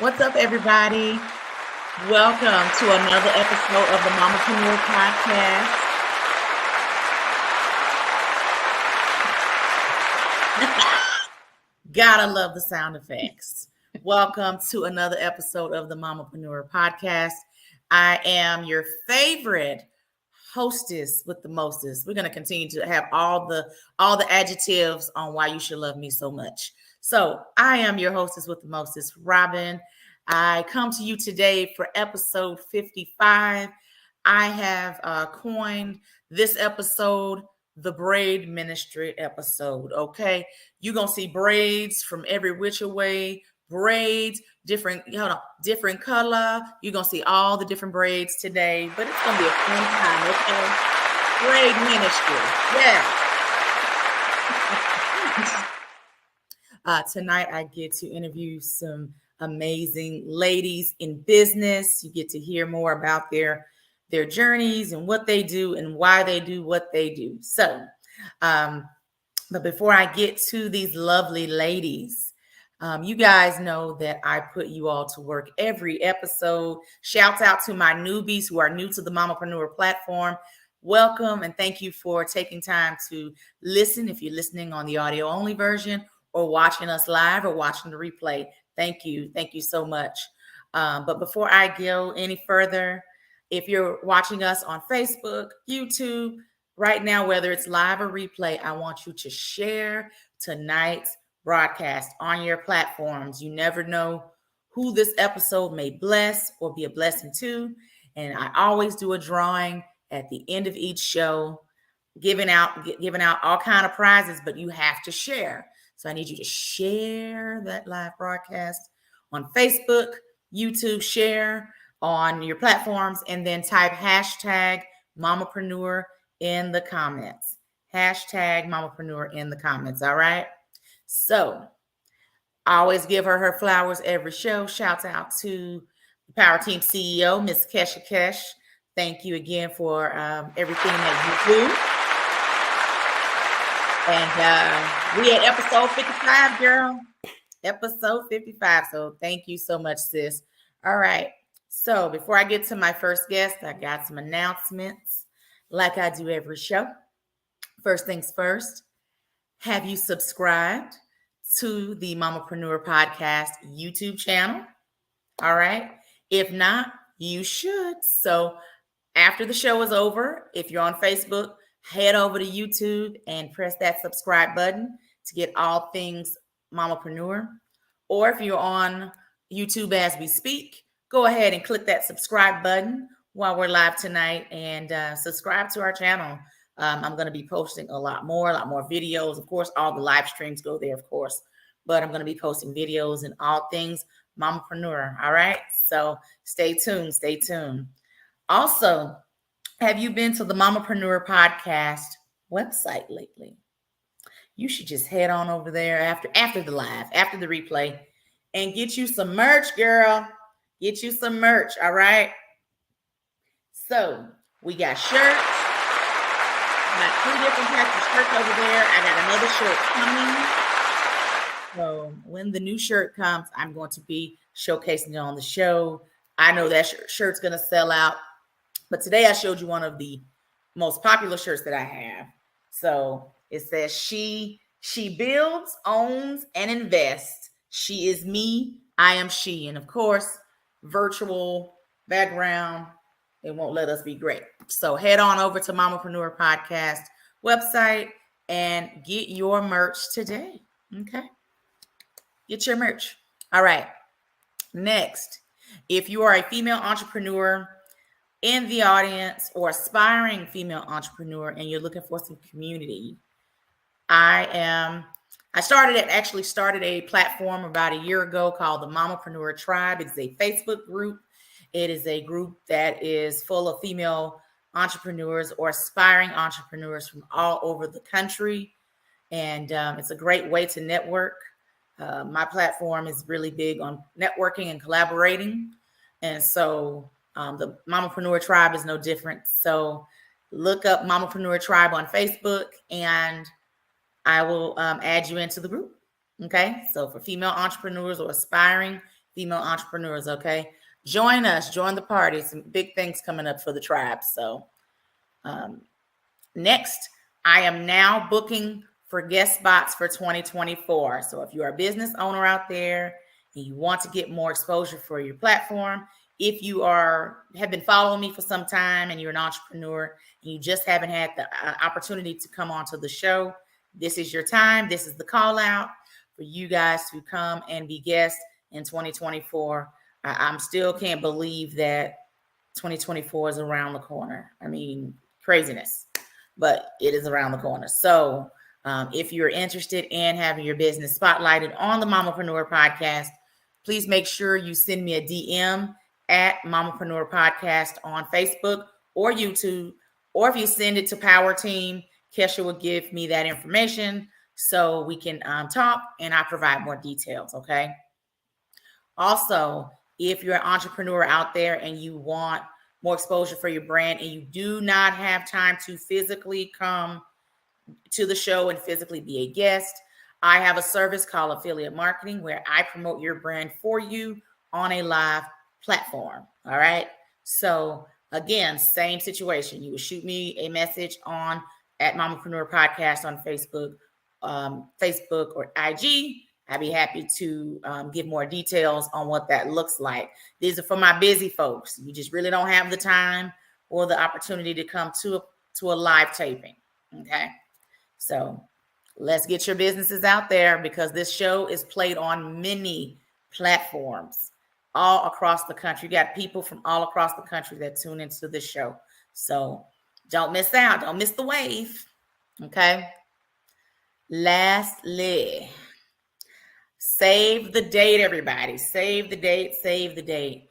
What's up, everybody? Welcome to another episode of the Mamaprenuer Podcast. Gotta love the sound effects. Welcome to another episode of the Mamaprenuer Podcast. I am your favorite hostess with the mostest. We're going to continue to have all the adjectives on why you should love me so much. So I am your hostess with the mostest, Robbin. I come to you today for episode 55. I have coined this episode the braid ministry episode. Okay, you're gonna see braids from every which way, braids, different color. You're gonna see all the different braids today, but it's gonna be a fun time. Okay, braid ministry, yeah. Tonight I get to interview some amazing ladies in business. You get to hear more about their journeys and what they do and why they do what they do. So, but before I get to these lovely ladies, you guys know that I put you all to work every episode. Shouts out to my newbies who are new to the Mamaprenuer platform. Welcome and thank you for taking time to listen. If you're listening on the audio only version or watching us live or watching the replay, thank you. Thank you so much. But before I go any further, if you're watching us on Facebook, YouTube, right now, whether it's live or replay, I want you to share tonight's broadcast on your platforms. You never know who this episode may bless or be a blessing to. And I always do a drawing at the end of each show, giving out all kind of prizes, but you have to share. So I need you to share that live broadcast on Facebook, YouTube, share on your platforms, and then type hashtag Mamaprenuer in the comments. Hashtag Mamaprenuer in the comments. All right. So I always give her flowers every show. Shouts out to the Power Team CEO, Miss Kesha Kesh. Thank you again for everything that you do. And we at episode 55, girl. Episode 55. So thank you so much, sis. All right. So before I get to my first guest, I got some announcements like I do every show. First things first, have you subscribed to the Mamaprenuer Podcast YouTube channel? All right. If not, you should. So after the show is over, if you're on Facebook, head over to YouTube and press that subscribe button to get all things Mamaprenuer. Or if you're on YouTube as we speak, go ahead and click that subscribe button while we're live tonight and subscribe to our channel. I'm going to be posting a lot more videos. Of course, all the live streams go there, of course, but I'm going to be posting videos and all things Mamaprenuer. All right. So stay tuned. Also, have you been to the Mamaprenuer Podcast website lately? You should just head on over there after the live, after the replay, and get you some merch, girl. Get you some merch, all right? So we got shirts. Got 3 different types of shirts over there. I got another shirt coming. So when the new shirt comes, I'm going to be showcasing it on the show. I know that shirt's going to sell out. But today I showed you one of the most popular shirts that I have. So it says, she builds, owns, and invests. She is me. I am she. And of course, virtual background, it won't let us be great. So head on over to Mamaprenuer Podcast website and get your merch today. Okay. Get your merch. All right. Next, if you are a female entrepreneur in the audience or aspiring female entrepreneur and you're looking for some community, I started a platform about a year ago called the Mamaprenuer Tribe. It's a Facebook group. It is a group that is full of female entrepreneurs or aspiring entrepreneurs from all over the country. And it's a great way to network. My platform is really big on networking and collaborating. And so the Mamaprenuer Tribe is no different. So look up Mamaprenuer Tribe on Facebook and I will add you into the group. Okay. So for female entrepreneurs or aspiring female entrepreneurs. Okay. Join us, join the party. Some big things coming up for the tribe. So next, I am now booking for guest spots for 2024. So if you're a business owner out there and you want to get more exposure for your platform, if you have been following me for some time and you're an entrepreneur and you just haven't had the opportunity to come onto the show, this is your time. This is the call out for you guys to come and be guests in 2024. I'm still can't believe that 2024 is around the corner. I mean, craziness, but it is around the corner. So if you're interested in having your business spotlighted on the Mamaprenuer Podcast, please make sure you send me a DM at Mamaprenuer Podcast on Facebook or YouTube, or if you send it to Power Team, Kesha will give me that information so we can talk and I provide more details, okay? Also, if you're an entrepreneur out there and you want more exposure for your brand and you do not have time to physically come to the show and physically be a guest, I have a service called affiliate marketing where I promote your brand for you on a live platform. All right. So again, same situation. You would shoot me a message at Mamaprenuer Podcast on Facebook or IG. I'd be happy to give more details on what that looks like. These are for my busy folks. You just really don't have the time or the opportunity to come to a live taping. Okay. So let's get your businesses out there because this show is played on many platforms all across the country. You got people from all across the country that tune into this show. So don't miss out. Don't miss the wave. Okay. Lastly, save the date, everybody. Save the date. Save the date.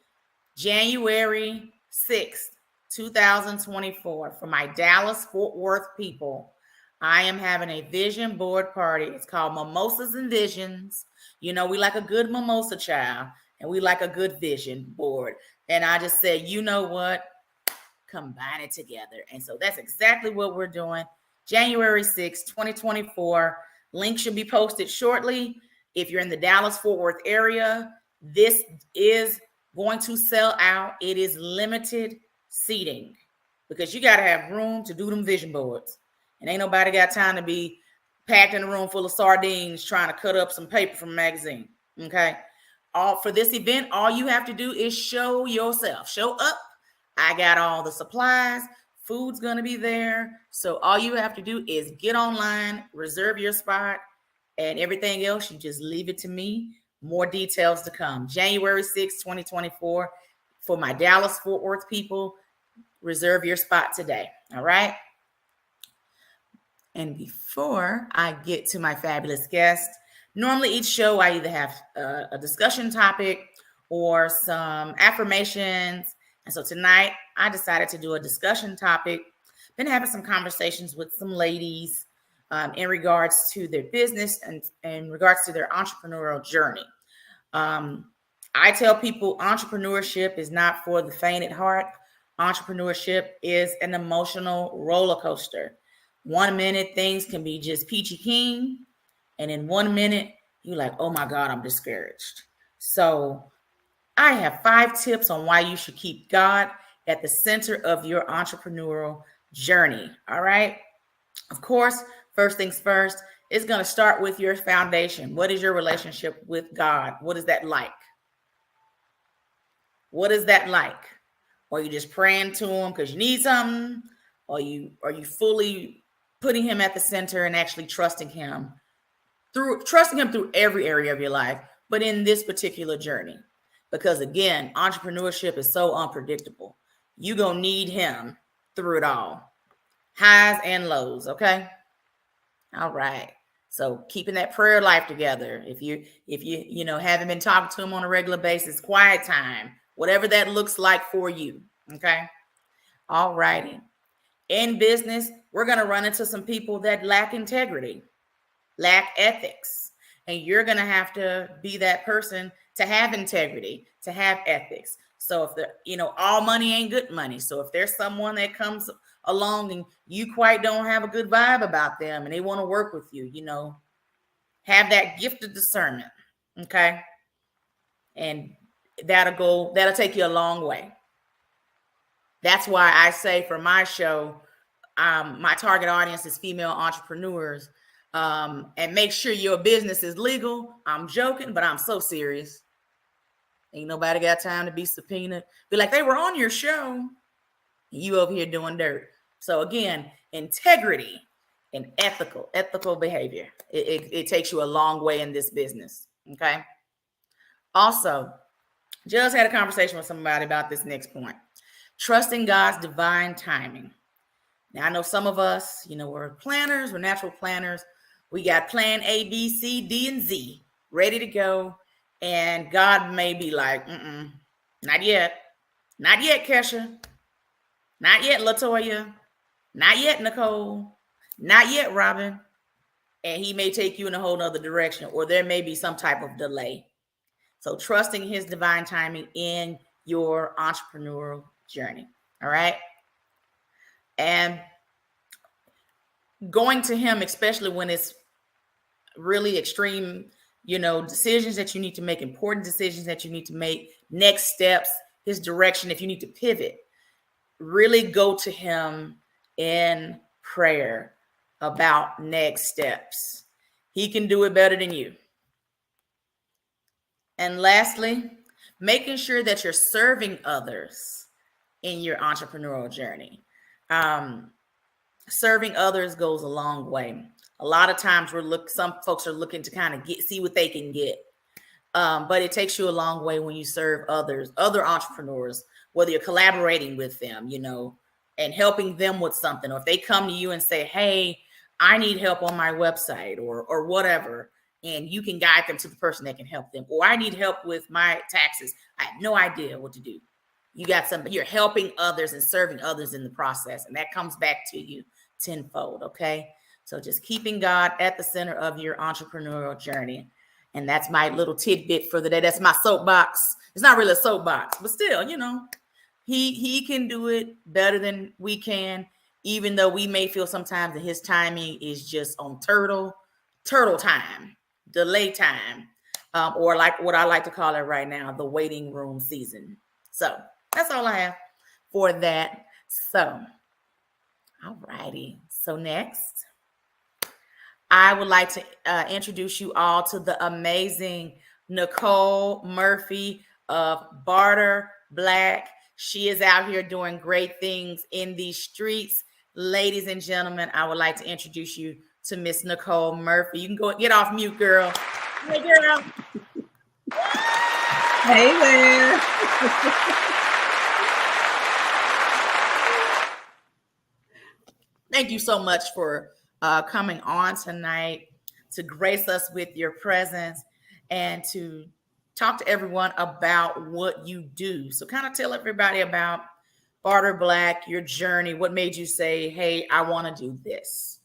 January 6th, 2024 for my Dallas-Fort Worth people. I am having a vision board party. It's called Mimosas and Visions. You know, we like a good mimosa, child, and we like a good vision board. And I just said, you know what? Combine it together. And so that's exactly what we're doing. January 6th, 2024. Link should be posted shortly. If you're in the Dallas-Fort Worth area, this is going to sell out. It is limited seating because you got to have room to do them vision boards. And ain't nobody got time to be packed in a room full of sardines trying to cut up some paper from a magazine. Okay. For this event, all you have to do is show yourself. Show up. I got all the supplies. Food's going to be there. So all you have to do is get online, reserve your spot, and everything else, you just leave it to me. More details to come. January 6th, 2024. For my Dallas-Fort Worth people, reserve your spot today. All right. And before I get to my fabulous guest, normally each show I either have a discussion topic or some affirmations. And so tonight I decided to do a discussion topic. Been having some conversations with some ladies in regards to their business and in regards to their entrepreneurial journey. I tell people entrepreneurship is not for the faint at heart. Entrepreneurship is an emotional roller coaster. 1 minute things can be just peachy keen. And in 1 minute, you're like, oh my God, I'm discouraged. So I have 5 tips on why you should keep God at the center of your entrepreneurial journey. All right. Of course, first things first, it's going to start with your foundation. What is your relationship with God? What is that like? What is that like? Are you just praying to him because you need something? Are you fully putting him at the center and actually trusting him through every area of your life, but in this particular journey? Because again, entrepreneurship is so unpredictable. You're going to need him through it all. Highs and lows. Okay. All right. So keeping that prayer life together. If you haven't been talking to him on a regular basis, quiet time, whatever that looks like for you. Okay. All righty. In business, we're going to run into some people that lack integrity, lack ethics, and you're going to have to be that person to have integrity, to have ethics. So if all money ain't good money. So if there's someone that comes along and you quite don't have a good vibe about them and they want to work with you, have that gift of discernment. Okay. And that'll take you a long way. That's why I say for my show, my target audience is female entrepreneurs. And make sure your business is legal. I'm joking, but I'm so serious. Ain't nobody got time to be subpoenaed. Be like, they were on your show, and you over here doing dirt. So again, integrity and ethical behavior. It takes you a long way in this business. Okay. Also, just had a conversation with somebody about this next point. Trusting God's divine timing. Now, I know some of us, we're planners, we're natural planners. We got plan A, B, C, D, and Z ready to go. And God may be like, not yet. Not yet, Kesha. Not yet, Latoya. Not yet, Nicole. Not yet, Robbin. And he may take you in a whole nother direction, or there may be some type of delay. So trusting his divine timing in your entrepreneurial journey. All right. And going to him, especially when it's really extreme, decisions that you need to make, important decisions that you need to make, next steps, his direction, if you need to pivot, really go to him in prayer about next steps. He can do it better than you. And lastly, making sure that you're serving others in your entrepreneurial journey. Serving others goes a long way. A lot of times some folks are looking to kind of see what they can get. But it takes you a long way when you serve others, other entrepreneurs, whether you're collaborating with them, and helping them with something, or if they come to you and say, hey, I need help on my website or whatever, and you can guide them to the person that can help them, or I need help with my taxes. I have no idea what to do. You got something, you're helping others and serving others in the process, and that comes back to you tenfold. Okay. So just keeping God at the center of your entrepreneurial journey. And that's my little tidbit for the day. That's my soapbox. It's not really a soapbox, but still, he can do it better than we can, even though we may feel sometimes that his timing is just on turtle time, delay time, or like what I like to call it right now, the waiting room season. So that's all I have for that. So, all righty. So next, I would like to introduce you all to the amazing Nicole Murphy of Barter Black. She is out here doing great things in these streets. Ladies and gentlemen, I would like to introduce you to Miss Nicole Murphy. You can go get off mute, girl. Hey, girl. Hey there. Thank you so much for coming on tonight to grace us with your presence and to talk to everyone about what you do. So kind of tell everybody about Barter Black, your journey. What made you say, hey, I want to do this?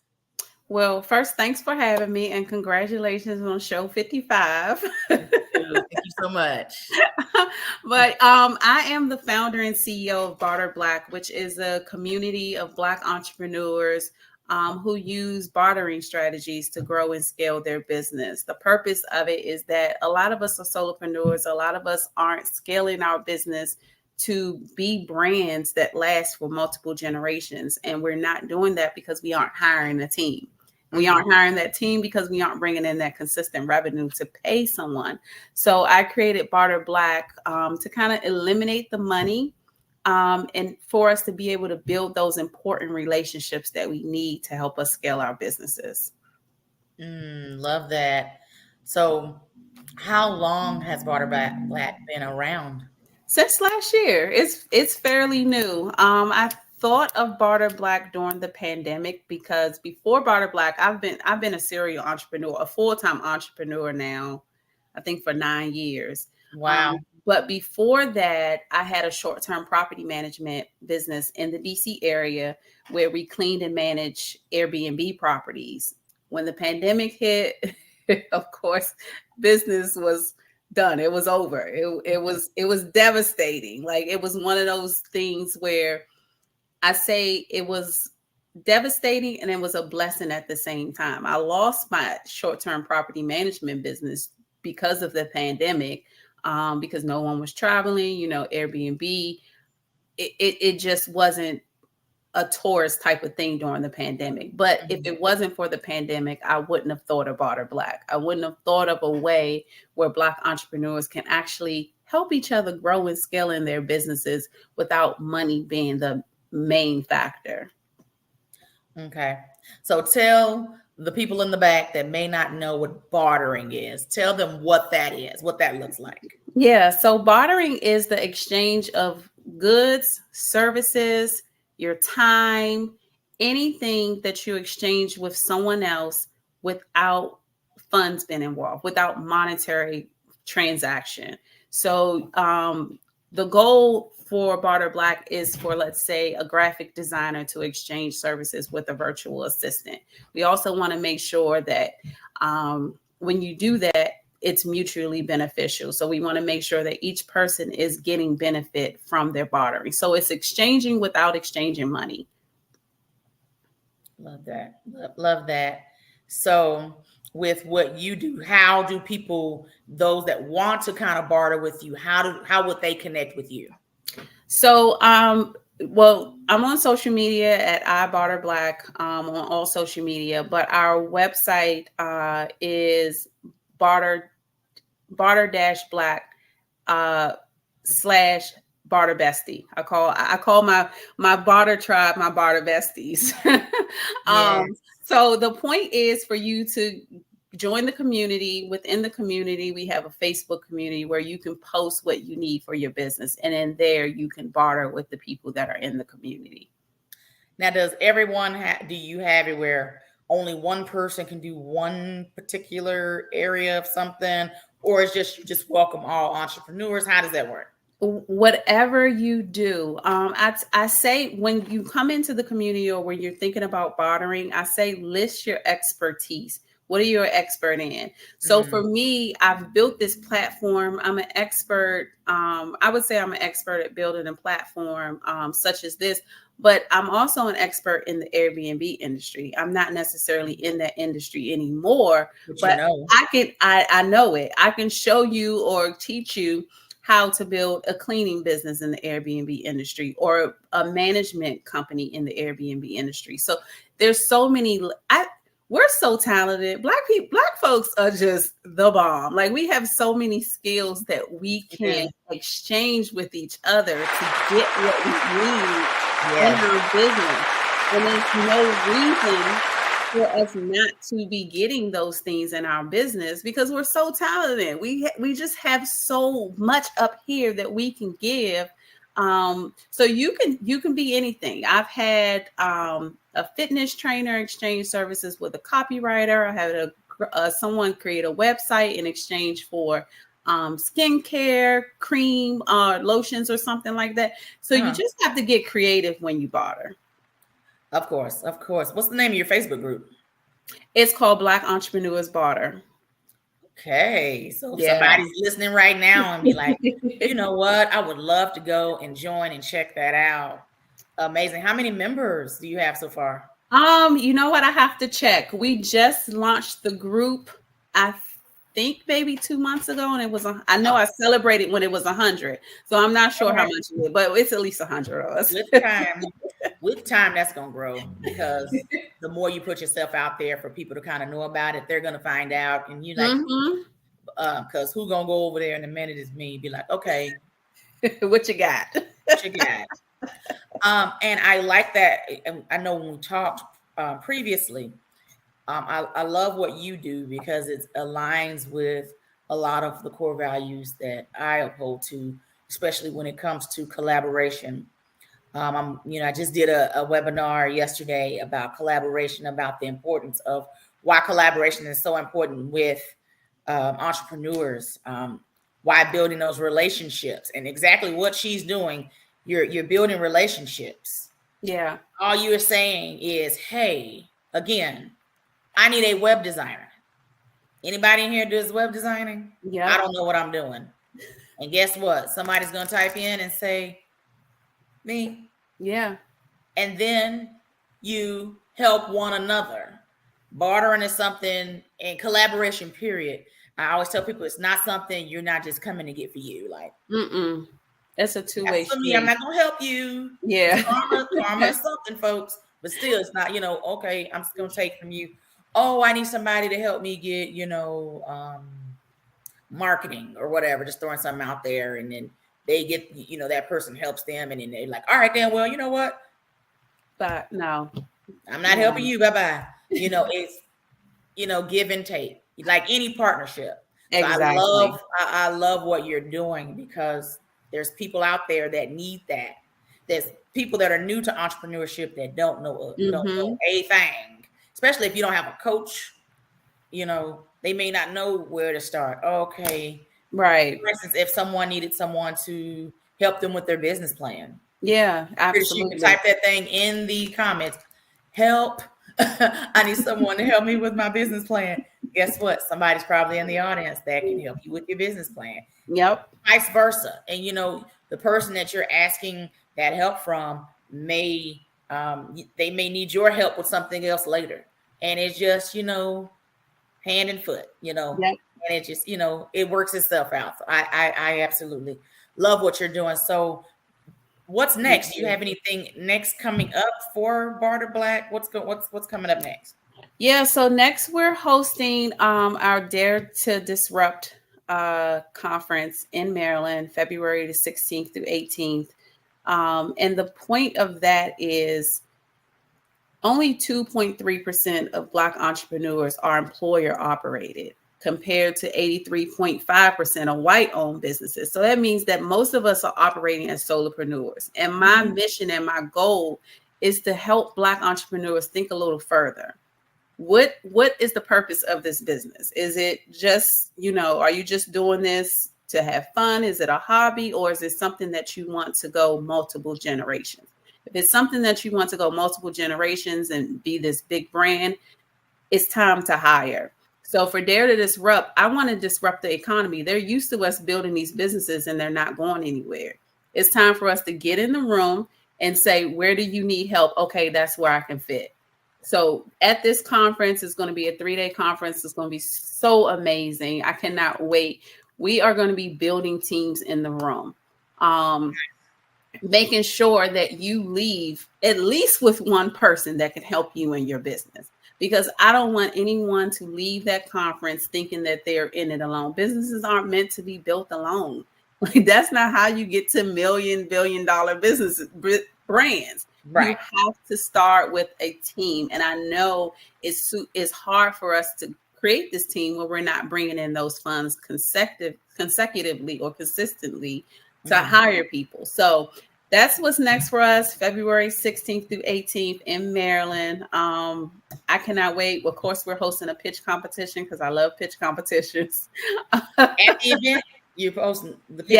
Well, first, thanks for having me and congratulations on show 55. Thank you so much. But I am the founder and CEO of Barter Black, which is a community of Black entrepreneurs who use bartering strategies to grow and scale their business. The purpose of it is that a lot of us are solopreneurs. A lot of us aren't scaling our business to be brands that last for multiple generations. And we're not doing that because we aren't hiring a team. We aren't hiring that team because we aren't bringing in that consistent revenue to pay someone. So I created Barter Black to kind of eliminate the money and for us to be able to build those important relationships that we need to help us scale our businesses. Love that. So how long has Barter Black been around? Since last year. It's fairly new. I thought of Barter Black during the pandemic because before Barter Black, I've been a serial entrepreneur, a full-time entrepreneur now, I think for 9 years. Wow. But before that, I had a short-term property management business in the DC area where we cleaned and managed Airbnb properties. When the pandemic hit, of course, business was done. It was over. It was devastating. Like it was one of those things where I say it was devastating and it was a blessing at the same time. I lost my short-term property management business because of the pandemic. because no one was traveling. Airbnb, it just wasn't a tourist type of thing during the pandemic. But if it wasn't for the pandemic, I wouldn't have thought of Barter Black. I wouldn't have thought of a way where Black entrepreneurs can actually help each other grow and scale in their businesses without money being the main factor. Okay. So tell the people in the back that may not know what bartering is, tell them what that is, what that looks like. Yeah. So bartering is the exchange of goods, services, your time, anything that you exchange with someone else without funds being involved, without monetary transaction. So the goal for Barter Black is for, let's say, a graphic designer to exchange services with a virtual assistant. We also want to make sure that when you do that, it's mutually beneficial. So we want to make sure that each person is getting benefit from their bartering. So it's exchanging without exchanging money. Love that. Love that. So with what you do, how do people, those that want to kind of barter with you, how would they connect with you? So, well, I'm on social media at iBarterBlack on all social media, but our website is barter-black / barter bestie. I call my barter tribe my barter besties. Yes. So the point is for you to join the community. Within the community, we have a Facebook community where you can post what you need for your business, and in there you can barter with the people that are in the community. Now, does everyone do you have it where only one person can do one particular area of something, or is you just welcome all entrepreneurs? How does that work? Whatever you do, I say when you come into the community or when you're thinking about bartering, I say list your expertise. What are you an expert in? So for me, I've built this platform. I'm an expert. I would say I'm an expert at building a platform such as this, but I'm also an expert in the Airbnb industry. I'm not necessarily in that industry anymore, but I know it. I can show you or teach you how to build a cleaning business in the Airbnb industry or a management company in the Airbnb industry. So there's so many. We're so talented. Black folks are just the bomb. Like, we have so many skills that we can exchange with each other to get what we need in our business. And there's no reason for us not to be getting those things in our business because we're so talented. We just have so much up here that we can give. So you can be anything. I've had a fitness trainer exchange services with a copywriter. I had someone create a website in exchange for skincare, cream, lotions, or something like that. So you just have to get creative when you barter. Of course. What's the name of your Facebook group? It's called Black Entrepreneurs Barter. Okay, so somebody's listening right now and be like, you know what? I would love to go and join and check that out. Amazing. How many members do you have so far? You know what? I have to check. We just launched the group, I think maybe 2 months ago, and it was I know I celebrated when it was 100. So I'm not sure how much it is, but it's at least 100 of us. With time, that's gonna grow because the more you put yourself out there for people to kind of know about it, they're gonna find out, and you like, because who's gonna go over there in a minute is me. Be like, okay, what you got? And I like that. And I know when we talked previously, I love what you do because it aligns with a lot of the core values that I uphold to, especially when it comes to collaboration. I just did a webinar yesterday about collaboration, about the importance of why collaboration is so important with entrepreneurs, why building those relationships, and exactly what she's doing. You're building relationships. Yeah. All you're saying is, hey, again, I need a web designer. Anybody in here does web designing? Yeah. I don't know what I'm doing. And guess what? Somebody's going to type in and say, me. Yeah. And then you help one another. Bartering is something, and collaboration, period. I always tell people it's not something you're not just coming to get for you. Like, it's a two-way for me, I'm street. not gonna help you. Yeah. Karma is something, folks. But still, it's not, okay, I'm just gonna take from you. Oh, I need somebody to help me get, marketing or whatever, just throwing something out there, and then they get, that person helps them, and then they're like, all right, then, well, you know what? But no, I'm not helping you. Bye-bye. It's, give and take, like any partnership. exactly. So I love what you're doing, because there's people out there that need that. There's people that are new to entrepreneurship that don't know a thing, especially if you don't have a coach. They may not know where to start. Okay. Right. For instance, if someone needed someone to help them with their business plan. Yeah, absolutely. You can type that thing in the comments. Help. I need someone to help me with my business plan. Guess what? Somebody's probably in the audience that can help you with your business plan. Yep. Vice versa. And, the person that you're asking that help from they may need your help with something else later. And it's just, hand and foot, yep. And it just, it works itself out. So I absolutely love what you're doing. So what's next? Do you have anything next coming up for Barter Black? What's coming up next? Yeah, so next we're hosting our Dare to Disrupt conference in Maryland, February the 16th through 18th. And the point of that is only 2.3% of Black entrepreneurs are employer operated, compared to 83.5% of white-owned businesses. So that means that most of us are operating as solopreneurs. And my mission and my goal is to help Black entrepreneurs think a little further. What is the purpose of this business? Is it just, are you just doing this to have fun? Is it a hobby, or is it something that you want to go multiple generations? If it's something that you want to go multiple generations and be this big brand, it's time to hire. So for Dare to Disrupt, I want to disrupt the economy. They're used to us building these businesses and they're not going anywhere. It's time for us to get in the room and say, where do you need help? Okay, that's where I can fit. So at this conference, it's going to be a 3-day conference. It's going to be so amazing. I cannot wait. We are going to be building teams in the room. Making sure that you leave at least with one person that can help you in your business, because I don't want anyone to leave that conference thinking that they're in it alone. Businesses aren't meant to be built alone. Like, that's not how you get to billion-dollar businesses, brands. Right. You have to start with a team. And I know it's hard for us to create this team where we're not bringing in those funds consecutively or consistently to hire people. So that's what's next for us, February 16th through 18th in Maryland. I cannot wait. Of course, we're hosting a pitch competition because I love pitch competitions. At the event, you're hosting the pitch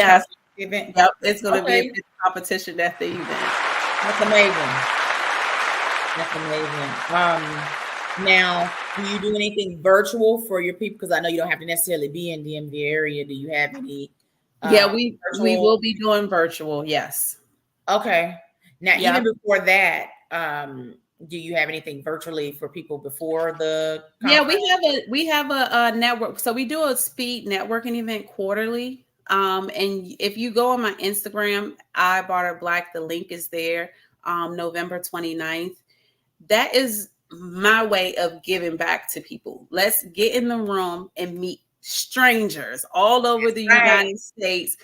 event? Yep, it's going to be a pitch competition at the event. That's amazing. That's amazing. Now, do you do anything virtual for your people? Because I know you don't have to necessarily be in the DMV area. Do you have any? We will be doing virtual. Yes. Okay. Now, even before that, do you have anything virtually for people before the conference? Yeah, we have a network. So we do a speed networking event quarterly. And if you go on my Instagram, Barter Black, the link is there. November 29th. That is my way of giving back to people. Let's get in the room and meet strangers all over the United States.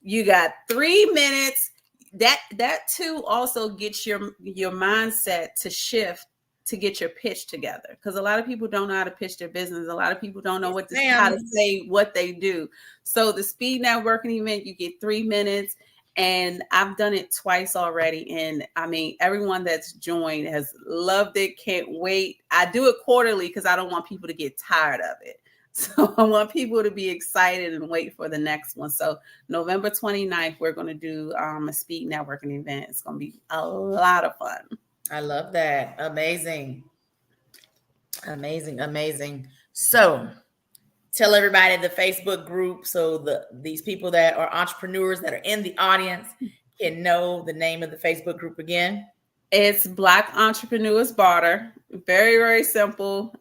You got 3 minutes. That too also gets your mindset to shift to get your pitch together, because a lot of people don't know how to pitch their business. A lot of people don't know how to say what they do. So the speed networking event, you get 3 minutes, and I've done it twice already. And I mean, everyone that's joined has loved it. Can't wait. I do it quarterly because I don't want people to get tired of it. So I want people to be excited and wait for the next one. So November 29th, we're going to do a speed networking event. It's going to be a lot of fun. I love that. Amazing. Amazing. Amazing. So tell everybody the Facebook group so these people that are entrepreneurs that are in the audience can know the name of the Facebook group again. It's Black Entrepreneurs Barter. Very, very simple.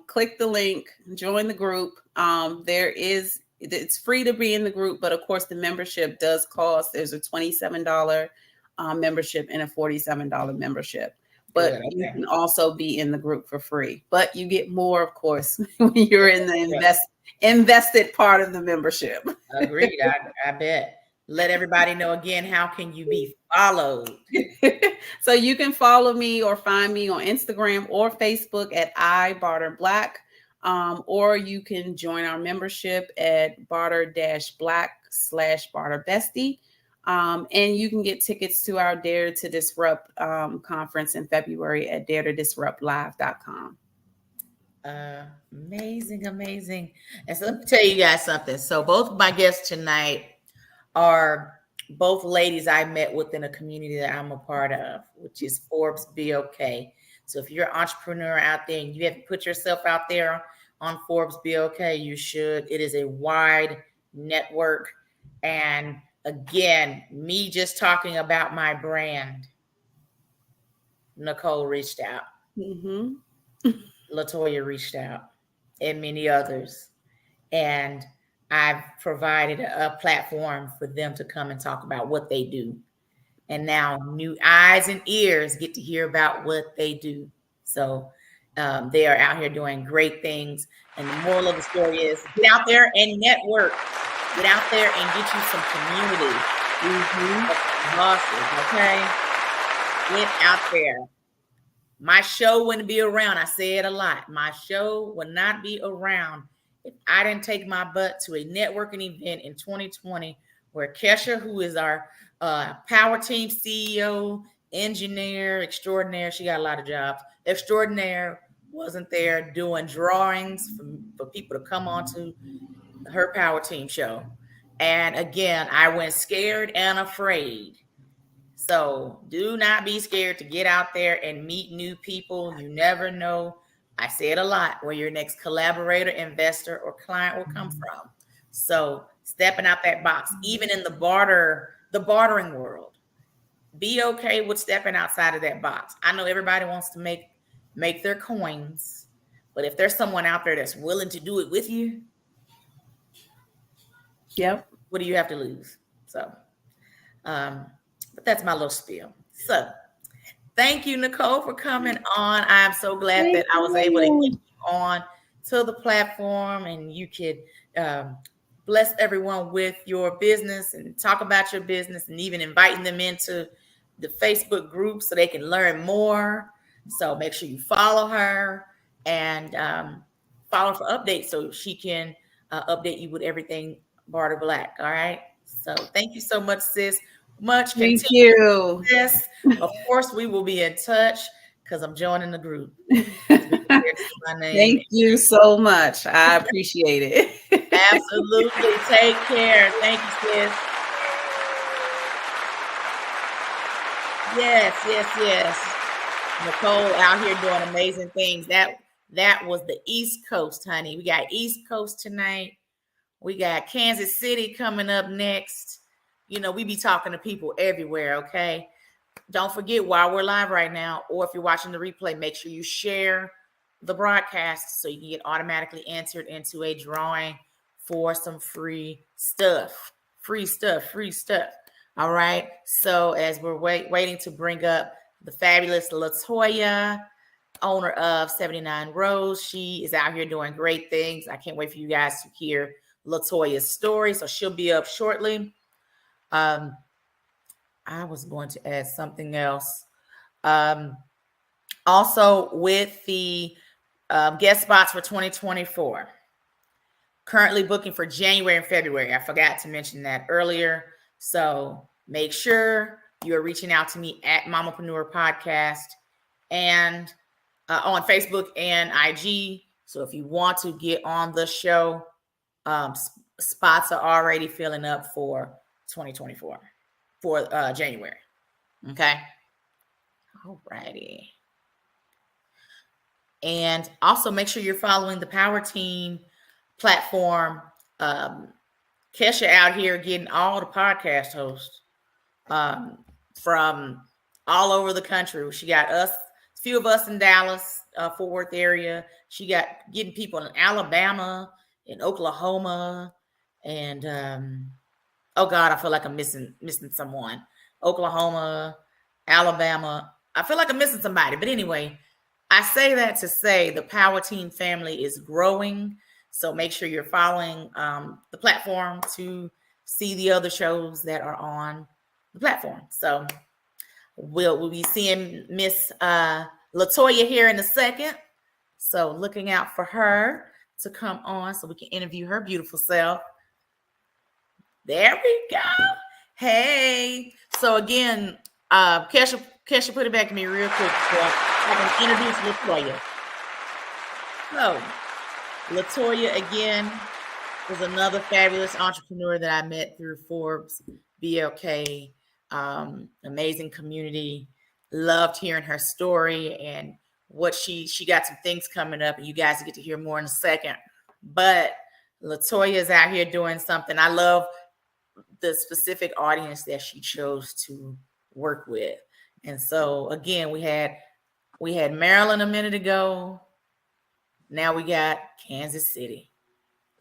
Click the link, join the group. It's free to be in the group, but of course the membership does cost. There's a $27 membership and a $47 membership. But Good, you okay. can also be in the group for free. But you get more, of course, when you're in the invested part of the membership. Agreed. I bet. Let everybody know again, how can you be followed? So you can follow me or find me on Instagram or Facebook at iBarterBlack. Or you can join our membership at barter-black/barterbestie. And you can get tickets to our Dare to Disrupt conference in February at daretodisruptlive.com. Amazing. And so let me tell you guys something. So both of my guests tonight are both ladies I met within a community that I'm a part of, which is Forbes BOK. So if you're an entrepreneur out there and you haven't put yourself out there on Forbes BOK, you should. It is a wide network. And again, me just talking about my brand, Nicole reached out. Mm-hmm. Latoya reached out, and many others. And I've provided a platform for them to come and talk about what they do. And now new eyes and ears get to hear about what they do. So they are out here doing great things. And the moral of the story is get out there and network. Get out there and get you some community. Bosses, okay? Get out there. My show wouldn't be around. I say it a lot. My show would not be around if I didn't take my butt to a networking event in 2020 where Kesha, who is our power team CEO, engineer extraordinaire, she got a lot of jobs, extraordinaire, wasn't there doing drawings for people to come on to her power team show. And again, I went scared and afraid. So do not be scared to get out there and meet new people. You never know. I say it a lot, where your next collaborator, investor, or client will come from. So stepping out that box, even in the bartering world, be okay with stepping outside of that box. I know everybody wants to make their coins, but if there's someone out there that's willing to do it with you, yep, what do you have to lose? So, but that's my little spiel. So thank you, Nicole, for coming on. I'm so glad that I was able to get you on to the platform, and you could bless everyone with your business and talk about your business, and even inviting them into the Facebook group so they can learn more. So make sure you follow her and follow for updates so she can update you with everything Barter Black. All right. So thank you so much, sis. Thank you. Yes, of course we will be in touch because I'm joining the group. Thank you so much. I appreciate it. Absolutely. Take care. Thank you, sis. Yes. Nicole out here doing amazing things. That was the East Coast, honey. We got East Coast tonight. We got Kansas City coming up next. You know, we be talking to people everywhere, okay? Don't forget, while we're live right now, or if you're watching the replay, make sure you share the broadcast so you can get automatically entered into a drawing for some free stuff. Free stuff. All right? So as we're waiting to bring up the fabulous Latoya, owner of 79 Rose, she is out here doing great things. I can't wait for you guys to hear Latoya's story. So she'll be up shortly. I was going to add something else. Also, with the guest spots for 2024, currently booking for January and February. I forgot to mention that earlier. So make sure you're reaching out to me at Mamaprenuer Podcast and on Facebook and IG. So if you want to get on the show, spots are already filling up for 2024 for January. Okay. All righty. And also make sure you're following the Power Team platform. Kesha out here getting all the podcast hosts from all over the country. She got us, a few of us in Dallas, Fort Worth area. She got getting people in Alabama in Oklahoma, and oh God, I feel like I'm missing someone. Oklahoma, Alabama. I feel like I'm missing somebody. But anyway, I say that to say the Power Team family is growing. So make sure you're following the platform to see the other shows that are on the platform. So we'll be seeing Miss Latoya here in a second. So looking out for her to come on so we can interview her beautiful self. There we go. Hey. So again, Kesha, put it back to me real quick before I can introduce Latoya. So Latoya again is another fabulous entrepreneur that I met through Forbes, BLK, amazing community. Loved hearing her story and what she got some things coming up, and you guys get to hear more in a second. But Latoya is out here doing something. I love the specific audience that she chose to work with. And so again, we had Maryland a minute ago. Now we got Kansas City.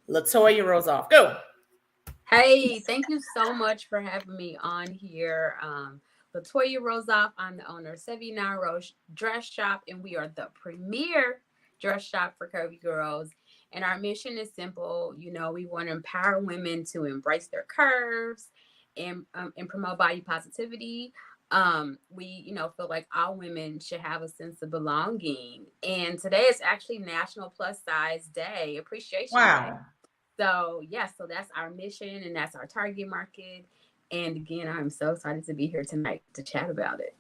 Latoya Rosoff, go. Hey, thank you so much for having me on here. Latoya Rosoff, I'm the owner of 79 Rose Dress Shop, and we are the premier dress shop for curvy girls. And our mission is simple. You know, we want to empower women to embrace their curves and promote body positivity. We, feel like all women should have a sense of belonging. And today is actually National Plus Size Day, Appreciation Day. Wow. So, yes, so that's our mission and that's our target market. And again, I'm so excited to be here tonight to chat about it.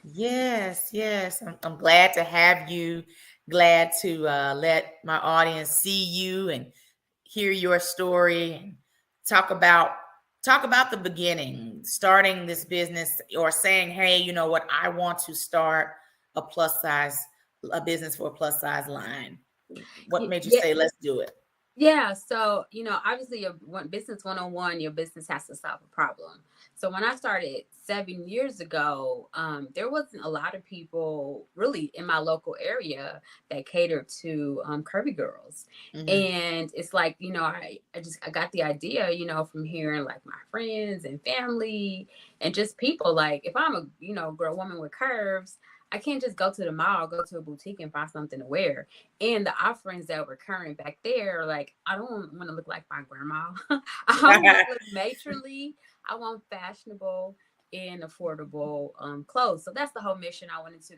Yes. I'm glad to have you. Glad to let my audience see you and hear your story and talk about the beginning, starting this business or saying, hey, you know what, I want to start a business for a plus size line. What made you say, let's do it? Yeah. So, obviously your business 101, your business has to solve a problem. So when I started 7 years ago, there wasn't a lot of people really in my local area that catered to curvy girls. Mm-hmm. And it's like, I got the idea, from hearing like my friends and family and just people like, if I'm a, woman with curves, I can't just go to the mall, go to a boutique and find something to wear. And the offerings that were current back there, like, I don't want to look like my grandma. I don't want to look matronly. I want fashionable and affordable clothes. So that's the whole mission. I wanted to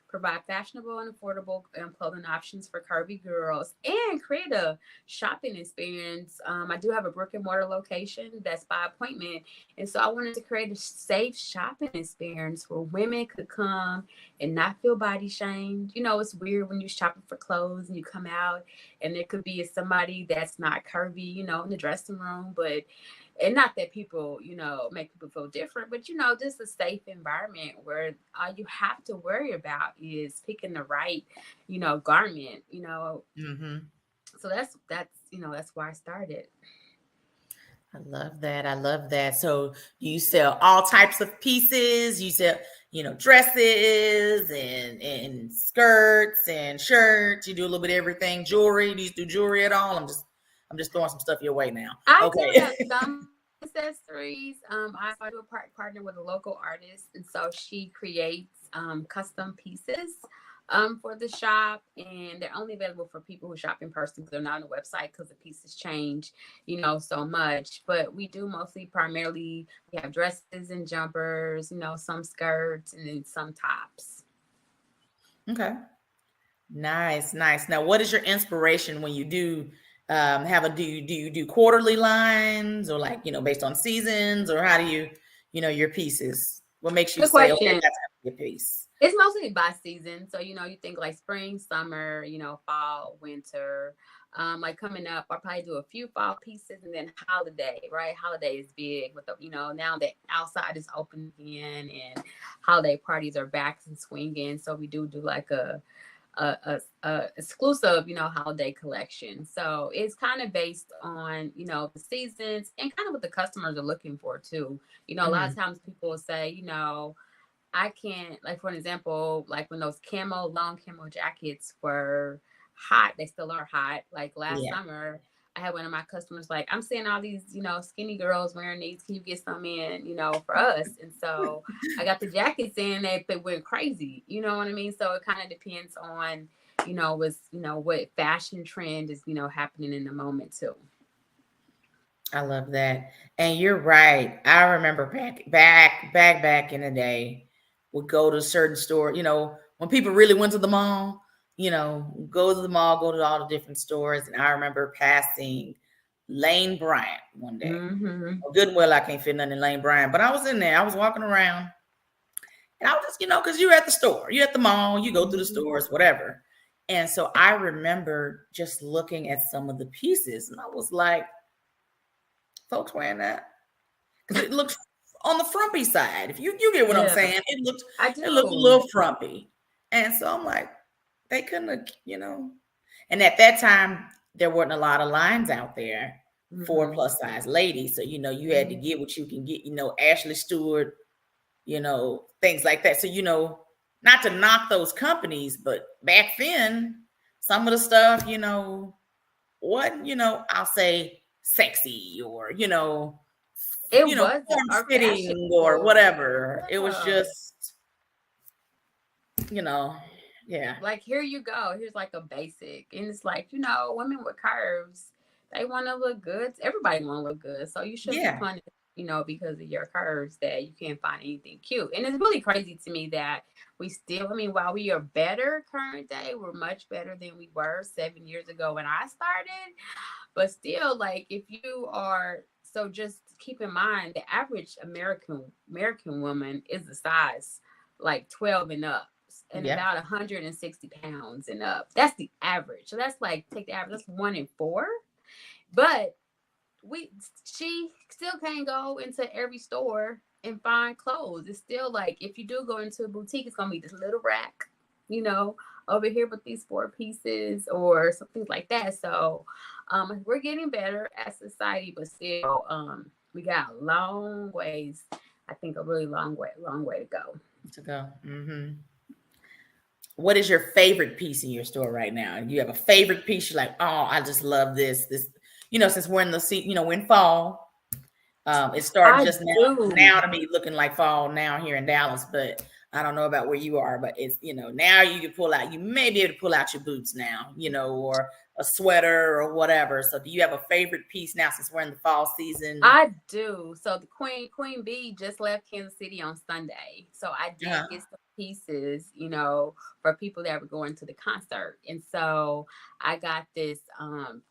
provide fashionable and affordable clothing options for curvy girls and create a shopping experience. I do have a brick and mortar location that's by appointment. And so I wanted to create a safe shopping experience where women could come and not feel body shamed. It's weird when you're shopping for clothes and you come out and there could be somebody that's not curvy, in the dressing room, and not that people, make people feel different, but, just a safe environment where all you have to worry about is picking the right, garment, Mm-hmm. So that's why I started. I love that. So you sell all types of pieces. You sell, dresses and skirts and shirts. You do a little bit of everything. Jewelry. Do you do jewelry at all? I'm just throwing some stuff your way now. I do have some accessories. I do a partner with a local artist, and so she creates custom pieces for the shop, and they're only available for people who shop in person. They're not on the website because the pieces change, so much. But we do primarily, we have dresses and jumpers, some skirts, and then some tops. Okay. Nice. Now, what is your inspiration when you do do you do quarterly lines or like, based on seasons, or how do you, your pieces? What makes you say, okay, that's your piece? It's mostly by season. So, you think like spring, summer, fall, winter. Like coming up, I'll probably do a few fall pieces and then holiday, right? Holiday is big with now that outside is open again and holiday parties are back and swinging. So we do like a exclusive, holiday collection. So it's kind of based on, the seasons and kind of what the customers are looking for too. A lot of times people will say, I can't, like, for an example, like when those long camo jackets were hot, they still are hot. Like last summer, I had one of my customers like, I'm seeing all these, skinny girls wearing these. Can you get some in, for us? And so I got the jackets in. They went crazy. You know what I mean? So it kind of depends on, what fashion trend is, happening in the moment too. I love that. And you're right. I remember back in the day, would go to a certain store, when people really went to the mall, go to the mall, go to all the different stores. And I remember passing Lane Bryant one day. Mm-hmm. Good and well, I can't fit nothing in Lane Bryant, but I was in there. I was walking around and I was just, because you're at the store, you're at the mall, you go through the stores, whatever. And so I remember just looking at some of the pieces and I was like, folks wearing that? Because it looked on the frumpy side. If you get what I'm saying, it looked a little frumpy. And so I'm like, they couldn't have, And at that time, there weren't a lot of lines out there for plus size ladies. So, you had to get what you can get, Ashley Stewart, things like that. So, not to knock those companies, but back then, some of the stuff, wasn't, I'll say sexy or, it was fitting or whatever. It was just, yeah. Like, here you go. Here's like a basic. And it's like, women with curves, they want to look good. Everybody want to look good. So you shouldn't be punished, because of your curves that you can't find anything cute. And it's really crazy to me that we still, while we are better current day, we're much better than we were 7 years ago when I started. But still, like, if you are, so just keep in mind, the average American woman is a size like 12 and up. And about 160 pounds and up. That's the average. So that's like, take the average, that's 1 in 4. But she still can't go into every store and find clothes. It's still like, if you do go into a boutique, it's gonna be this little rack, over here with these 4 pieces or something like that. So we're getting better as society, but still we got a long ways. I think a really long way to go. Mm-hmm. What is your favorite piece in your store right now? You have a favorite piece you're like, oh, I just love this. Since we're in we're in fall. It started now to me looking like fall now here in Dallas, but I don't know about where you are, but it's, now you can you may be able to pull out your boots now, or a sweater or whatever. So do you have a favorite piece now since we're in the fall season? I do. So the Queen Bee just left Kansas City on Sunday. So I did get some pieces, for people that were going to the concert. And so I got this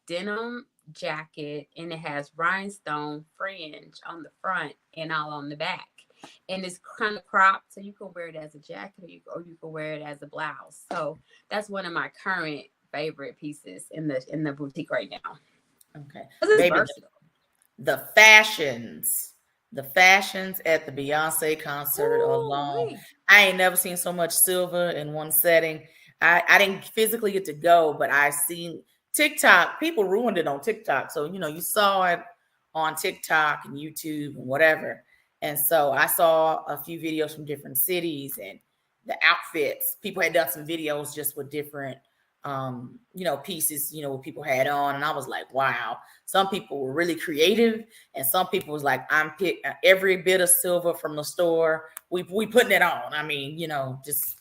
denim jacket and it has rhinestone fringe on the front and all on the back. And it's kind of cropped, so you can wear it as a jacket or you can wear it as a blouse. So that's one of my current favorite pieces in the boutique right now. Okay. Baby, the fashions at the Beyonce concert alone. I ain't never seen so much silver in one setting. I didn't physically get to go, but I seen TikTok. People ruined it on TikTok. So, you saw it on TikTok and YouTube and whatever. And so I saw a few videos from different cities and the outfits. People had done some videos just with different, pieces, what people had on. And I was like, wow. Some people were really creative. And some people was like, I'm picking every bit of silver from the store. We putting it on. Just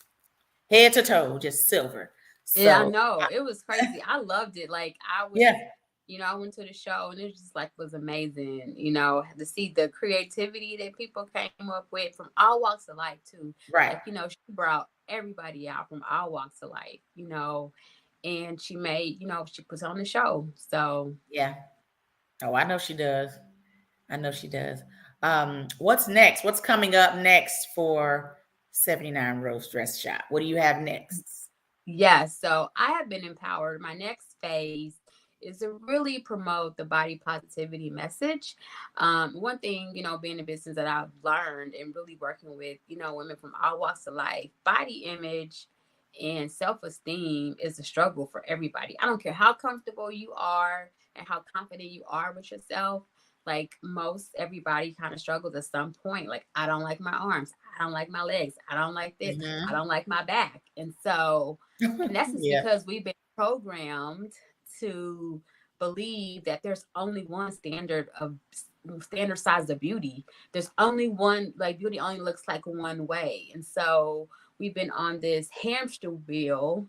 head to toe, just silver. So, yeah, I know. It was crazy. I loved it. Like I was, I went to the show and it just was amazing, to see the creativity that people came up with from all walks of life too. Right. Like, she brought everybody out from all walks of life, and she made, she puts on the show. So yeah. Oh, I know she does. What's next? What's coming up next for 79 Rose Dress Shop? What do you have next? Yeah, so I have been empowered. My next phase is to really promote the body positivity message. One thing, being in business that I've learned and really working with, women from all walks of life, body image and self-esteem is a struggle for everybody. I don't care how comfortable you are and how confident you are with yourself. Like most everybody kind of struggles at some point. Like, I don't like my arms. I don't like my legs. I don't like this. Mm-hmm. I don't like my back. And so, and that's just because we've been programmed to believe that there's only one standard size of beauty. There's only one, like beauty only looks like one way. And so we've been on this hamster wheel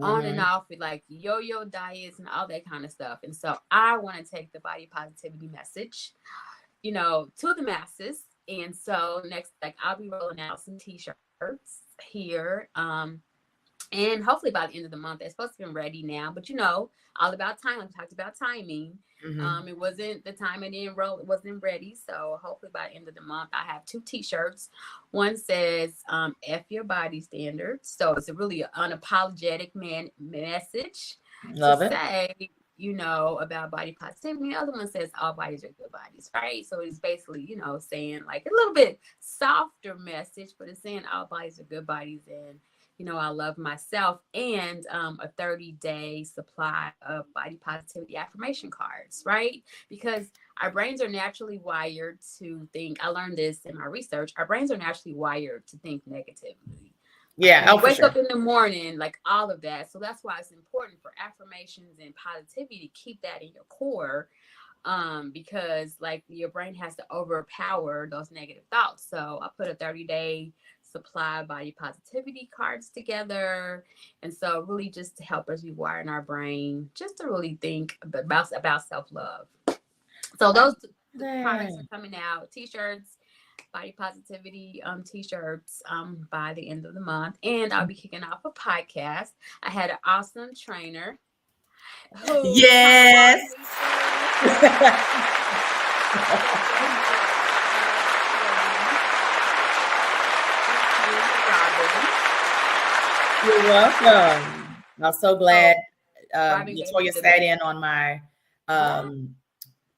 on and off with like yo-yo diets and all that kind of stuff. And so I want to take the body positivity message, to the masses. And so next, like I'll be rolling out some t-shirts here. And hopefully by the end of the month, it's supposed to be ready now, but all about time. We talked about timing. It wasn't the time it didn't roll. It wasn't ready. So hopefully by the end of the month, I have 2 t-shirts. One says, F your body standards. So it's a really unapologetic message Love to it. say, about body positivity. The other one says all bodies are good bodies, right? So it's basically, saying like a little bit softer message, but it's saying all bodies are good bodies. And I love myself, and a 30-day supply of body positivity affirmation cards, right? Because our brains are naturally wired to think. I learned this in my research. Our brains are naturally wired to think negatively. Yeah. Wake up in the morning, like all of that. So that's why it's important for affirmations and positivity to keep that in your core. Because like your brain has to overpower those negative thoughts. So I put a 30-day supply body positivity cards together, and so really just to help us rewire in our brain, just to really think about self-love. So those products are coming out: t-shirts, body positivity t-shirts by the end of the month. And I'll be kicking off a podcast. I had an awesome trainer who Yes. You're welcome. I'm so glad Latoya sat in on my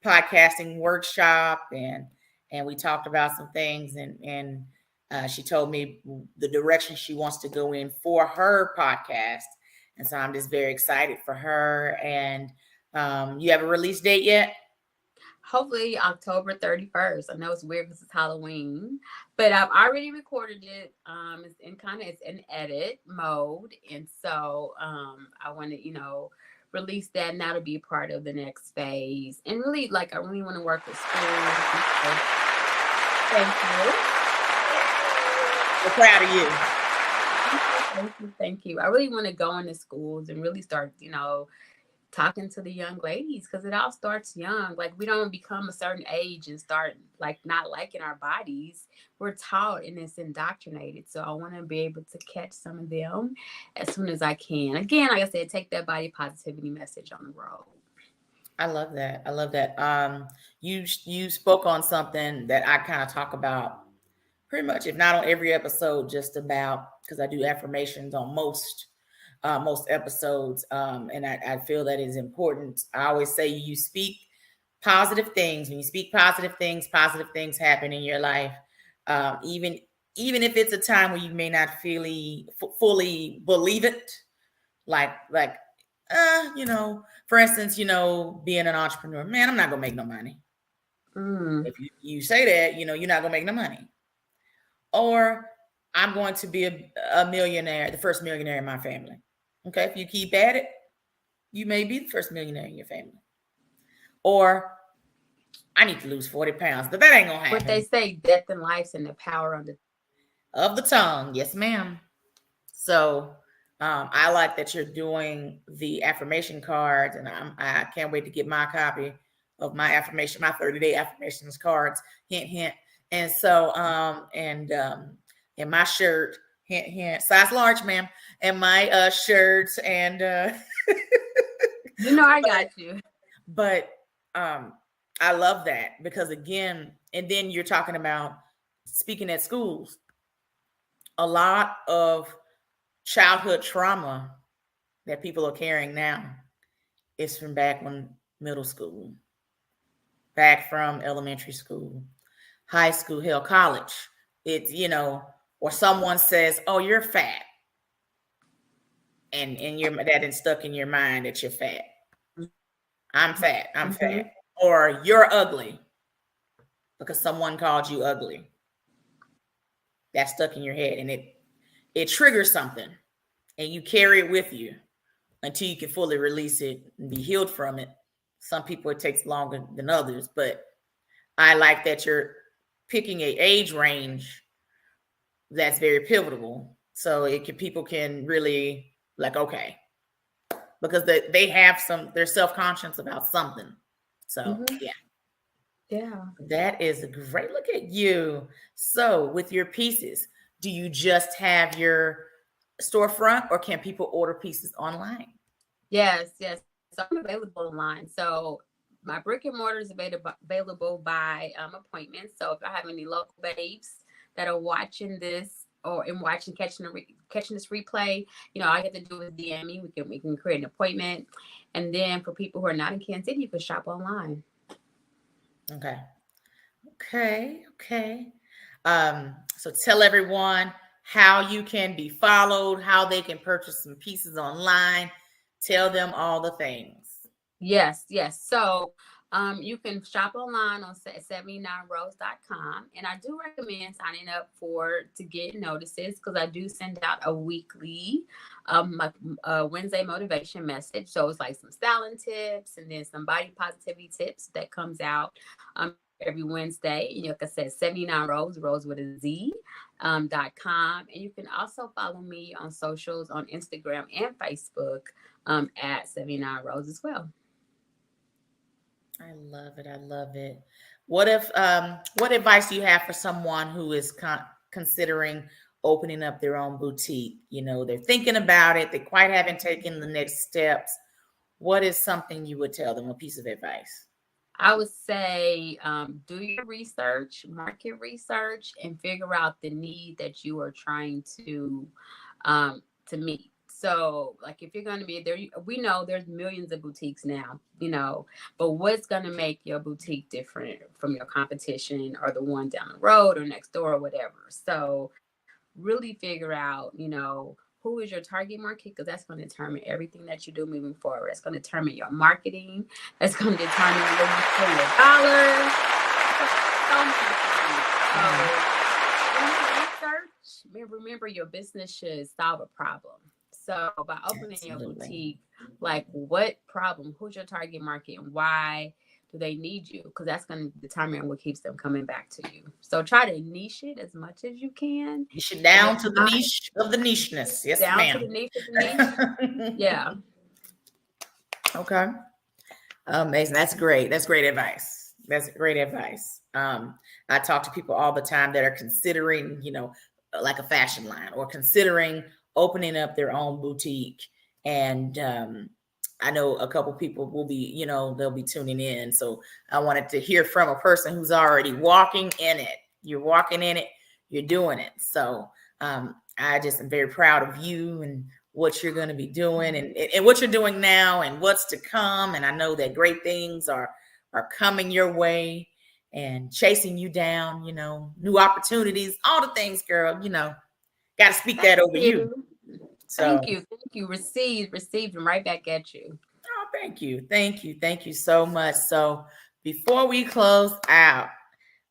podcasting workshop, and we talked about some things, and she told me the direction she wants to go in for her podcast. And so I'm just very excited for her. And you have a release date yet? Hopefully October 31st. I know it's weird because it's Halloween, but I've already recorded it. It's in edit mode. And so I want to, release that, and that'll be a part of the next phase. And really, I really want to work with schools. Thank you. We're proud of you. Thank you. I really want to go into schools and really start, talking to the young ladies, because it all starts young. Like, we don't become a certain age and start not liking our bodies. We're taught and it's indoctrinated. So I want to be able to catch some of them as soon as I can. Again, like I said, take that body positivity message on the road. I love that. You spoke on something that I kind of talk about pretty much, if not on every episode, just about, because I do affirmations on most episodes. And I feel that is important. I always say you speak positive things. When you speak positive things happen in your life. Even if it's a time where you may not fully believe it, for instance, being an entrepreneur, man, I'm not going to make no money. If you say that, you're not going to make no money. Or I'm going to be a millionaire, the first millionaire in my family. Okay, if you keep at it, you may be the first millionaire in your family. Or I need to lose 40 pounds, but that ain't gonna happen. What they say, death and life's in the power of the tongue. Yes, ma'am. So I like that you're doing the affirmation cards, and I can't wait to get my copy of my 30-day affirmations cards. Hint, hint. And so and my shirt. Hint, hint, size large, ma'am, and my shirts, and I got you. But I love that, because again, and then you're talking about speaking at schools. A lot of childhood trauma that people are carrying now is from back when middle school, back from elementary school, high school, hell, college. It's or someone says, "Oh, you're fat," and that is stuck in your mind that you're fat. I'm fat. I'm fat. Or you're ugly because someone called you ugly. That's stuck in your head, and it triggers something, and you carry it with you until you can fully release it and be healed from it. Some people it takes longer than others, but I like that you're picking a age range that's very pivotal. So people can really like, okay, because they have they're self-conscious about something. So yeah. Yeah. That is a great look at you. So with your pieces, do you just have your storefront or can people order pieces online? Yes. So I'm available online. So my brick and mortar is available by appointment. So if I have any local babes that are watching this or catching this replay, all you have to do is DM me. We can create an appointment. And then for people who are not in Kansas City, you can shop online. Okay. So tell everyone how you can be followed, how they can purchase some pieces online. Tell them all the things. Yes. So you can shop online on 79rose.com. And I do recommend signing up to get notices because I do send out a weekly Wednesday motivation message. So it's like some styling tips and then some body positivity tips that comes out every Wednesday. And like I said, 79rose, rose with a Z, .com. And you can also follow me on socials on Instagram and Facebook at 79rose as well. I love it. What advice do you have for someone who is considering opening up their own boutique? They're thinking about it. They quite haven't taken the next steps. What is something you would tell them, a piece of advice? I would say do your research, market research, and figure out the need that you are trying to meet. So, like, if you're going to be there, we know there's millions of boutiques now, but what's going to make your boutique different from your competition or the one down the road or next door or whatever? So, really figure out, who is your target market, because that's going to determine everything that you do moving forward. That's going to determine your marketing. That's going to determine where you spend your dollars. So many things. So, when you research, remember your business should solve a problem. So by opening your boutique, like what problem, who's your target market, and why do they need you? Because that's going to determine what keeps them coming back to you. So try to niche it as much as you can. Niche it down to the niche of the nicheness. Yes, down ma'am. To the niche of the niche. Yeah. Okay. Amazing. That's great. That's great advice. I talk to people all the time that are considering, like a fashion line or considering opening up their own boutique. And I know a couple people will be, they'll be tuning in. So I wanted to hear from a person who's already walking in it. You're walking in it, you're doing it. So I just am very proud of you and what you're going to be doing and what you're doing now and what's to come. And I know that great things are coming your way and chasing you down, new opportunities, all the things, girl, got to speak that over you. So, thank you. Received and right back at you. Oh, thank you so much. So before we close out,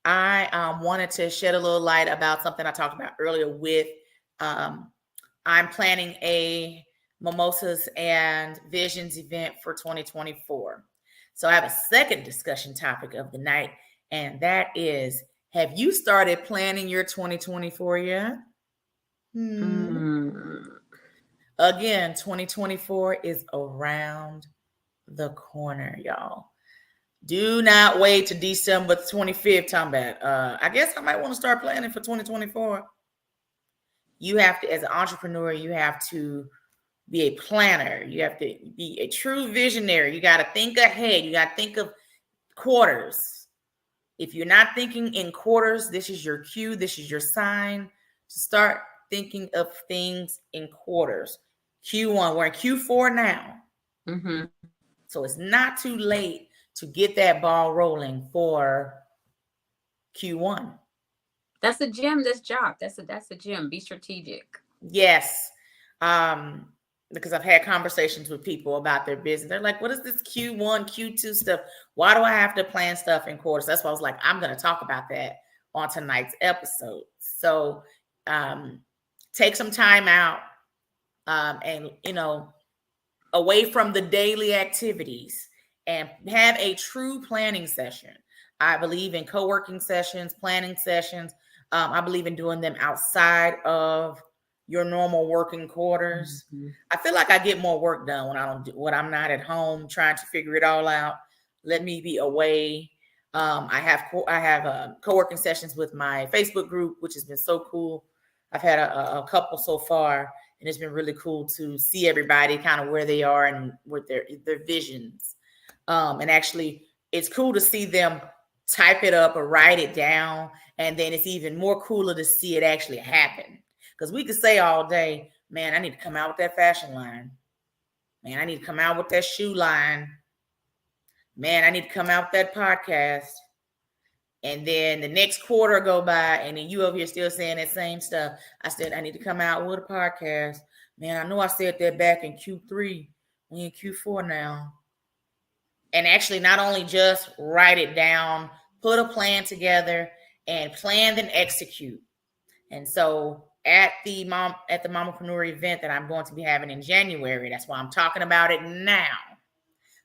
I wanted to shed a little light about something I talked about earlier with, I'm planning a Mimosas and Visions event for 2024. So I have a second discussion topic of the night, and that is, have you started planning your 2024 yet? Again, 2024 is around the corner, y'all. Do not wait to December 25th, talking about, I guess I might want to start planning for 2024. You have to, as an entrepreneur, you have to be a planner. You have to be a true visionary. You got to think ahead. You got to think of quarters. If you're not thinking in quarters, this is your cue. This is your sign to start thinking of things in quarters. Q1, we're in Q4 now. Mm-hmm. So it's not too late to get that ball rolling for Q1. That's a gem. That's job. That's a gem. Be strategic. Yes. Because I've had conversations with people about their business. They're like, what is this Q1, Q2 stuff? Why do I have to plan stuff in quarters? That's why I was like, I'm going to talk about that on tonight's episode. So take some time out and, away from the daily activities and have a true planning session. I believe in co-working sessions, planning sessions. I believe in doing them outside of your normal working quarters. Mm-hmm. I feel like I get more work done when I'm not at home trying to figure it all out. Let me be away. I have co-working sessions with my Facebook group, which has been so cool. I've had a couple so far, and it's been really cool to see everybody kind of where they are and with their visions. And actually, it's cool to see them type it up or write it down. And then it's even more cooler to see it actually happen. Because we could say all day, man, I need to come out with that fashion line. Man, I need to come out with that shoe line. Man, I need to come out with that podcast. And then the next quarter go by, and then you over here still saying that same stuff. I said, I need to come out with a podcast. Man, I know I said that back in Q3. We in Q4 now. And actually not only just write it down, put a plan together, and plan then execute. And so at the Mamaprenuer event that I'm going to be having in January, that's why I'm talking about it now.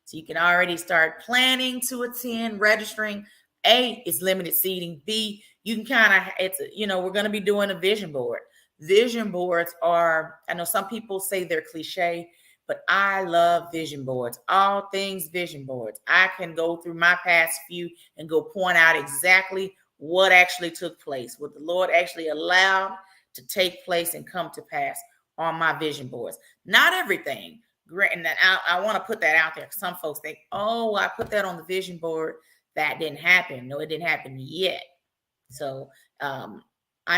So you can already start planning to attend, registering. A, it's limited seating. B, you can we're going to be doing a vision board. Vision boards are, I know some people say they're cliche, but I love vision boards, all things vision boards. I can go through my past few and go point out exactly what actually took place, what the Lord actually allowed to take place and come to pass on my vision boards. Not everything. Great. And I want to put that out there. Some folks think, oh, I put that on the vision board. That didn't happen. No, it didn't happen yet. So I'm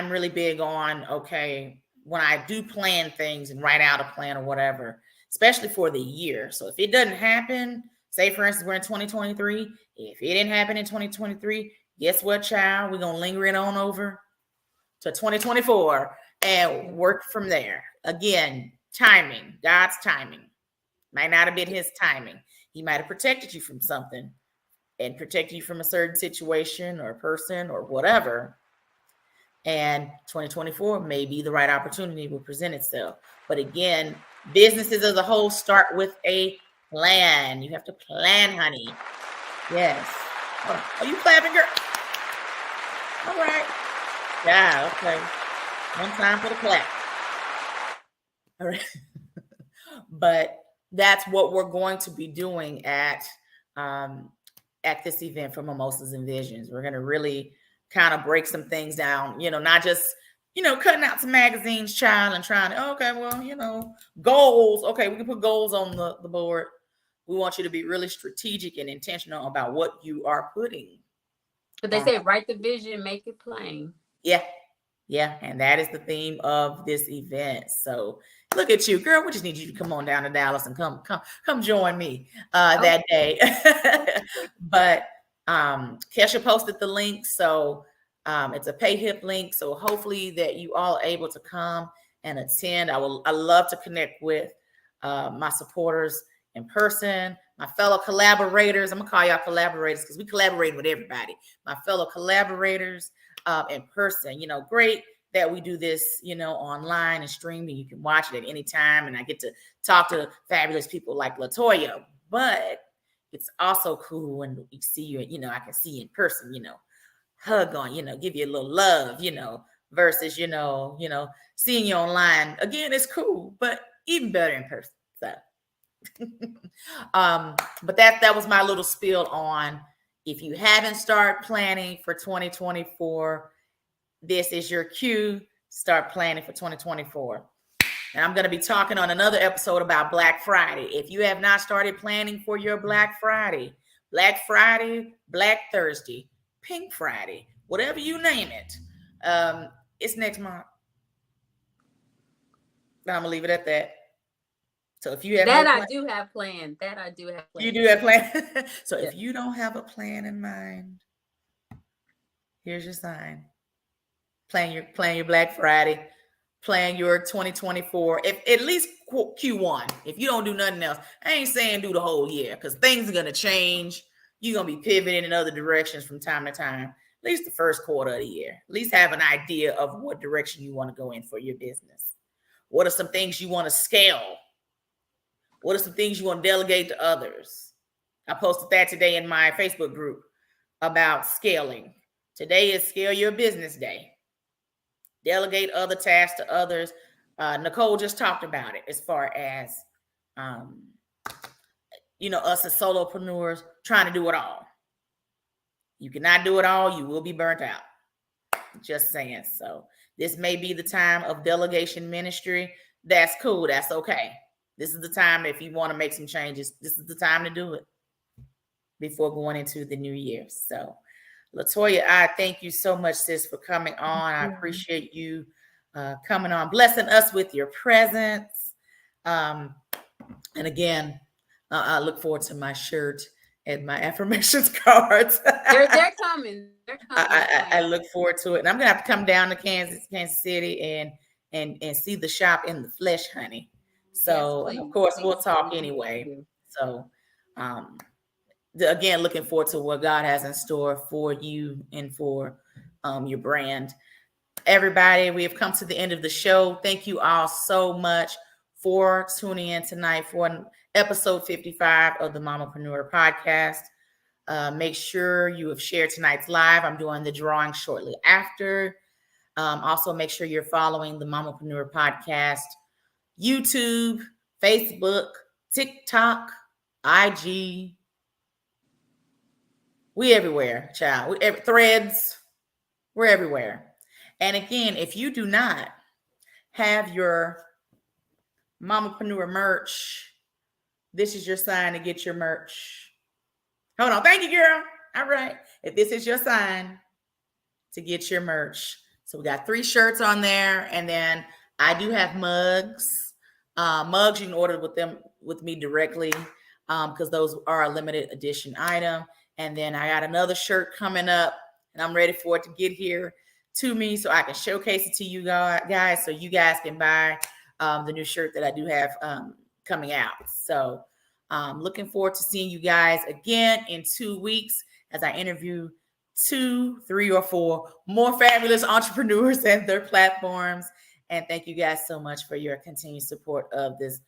really big on, okay, when I do plan things and write out a plan or whatever, especially for the year. So if it doesn't happen, say for instance, we're in 2023. If it didn't happen in 2023, guess what, child? We're going to linger it on over to 2024 and work from there. Again, timing, God's timing. Might not have been his timing. He might have protected you from something and protected you from a certain situation or person or whatever. And 2024 may be the right opportunity will present itself. But again, businesses as a whole start with a plan. You have to plan, honey. Yes. Are you clapping, girl? All right. Yeah, okay. One time for the clap. All right. But that's what we're going to be doing at this event for Mimosas and Visions. We're going to really kind of break some things down, not just, cutting out some magazines, child, and trying to, okay, well, goals. Okay, we can put goals on the board. We want you to be really strategic and intentional about what you are putting. But they say, write the vision, make it plain. Yeah. Yeah. And that is the theme of this event. So look at you, girl. We just need you to come on down to Dallas and come join me that day. But Kesha posted the link. So it's a PayHip link. So hopefully that you all are able to come and attend. I love to connect with my supporters in person, my fellow collaborators. I'm gonna call y'all collaborators because we collaborate with everybody. My fellow collaborators in person. Great that we do this, online and streaming. You can watch it at any time, and I get to talk to fabulous people like LaToya. But it's also cool when you see you, I can see you in person, hug on, give you a little love, versus, seeing you online. Again, it's cool, but even better in person. So, but that was my little spiel on, if you haven't started planning for 2024, this is your cue. Start planning for 2024. And I'm going to be talking on another episode about Black Friday. If you have not started planning for your Black Friday, Black Thursday, Pink Friday, whatever you name it, it's next month. I'm going to leave it at that. So if you have I do have planned. You do have plan. So if you don't have a plan in mind, here's your sign. Plan your Black Friday. Plan your 2024. If at least Q1. If you don't do nothing else, I ain't saying do the whole year because things are gonna change. You're gonna be pivoting in other directions from time to time. At least the first quarter of the year. At least have an idea of what direction you want to go in for your business. What are some things you want to scale? What are some things you want to delegate to others? I posted that today in my Facebook group about scaling. Today is Scale Your Business Day. Delegate other tasks to others. Nicole just talked about it as far as, us as solopreneurs trying to do it all. You cannot do it all. You will be burnt out. Just saying. So this may be the time of delegation ministry. That's cool. That's okay. This is the time, if you want to make some changes, this is the time to do it before going into the new year. So Latoya, I thank you so much, sis, for coming on. I appreciate you coming on, blessing us with your presence. And again, I look forward to my shirt and my affirmations cards. They're coming. I look forward to it. And I'm going to have to come down to Kansas City and see the shop in the flesh, honey. So, yes, of course, we'll talk anyway. So, again, looking forward to what God has in store for you and for your brand. Everybody, we have come to the end of the show. Thank you all so much for tuning in tonight for episode 55 of the Mamaprenuer Podcast. Make sure you have shared tonight's live. I'm doing the drawing shortly after. Also, make sure you're following the Mamaprenuer Podcast, YouTube, Facebook, TikTok, IG. We everywhere, child. Threads. We're everywhere. And again, if you do not have your Mamaprenuer merch, this is your sign to get your merch. Hold on. Thank you, girl. All right. If this is your sign to get your merch. So we got 3 shirts on there. And then I do have mugs. Mugs, you can order with me directly because those are a limited edition item. And then I got another shirt coming up, and I'm ready for it to get here to me so I can showcase it to you guys so you guys can buy the new shirt that I do have coming out. So looking forward to seeing you guys again in 2 weeks as I interview 2, 3, or 4 more fabulous entrepreneurs and their platforms. And thank you guys so much for your continued support of this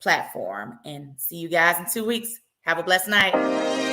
platform. And see you guys in 2 weeks. Have a blessed night.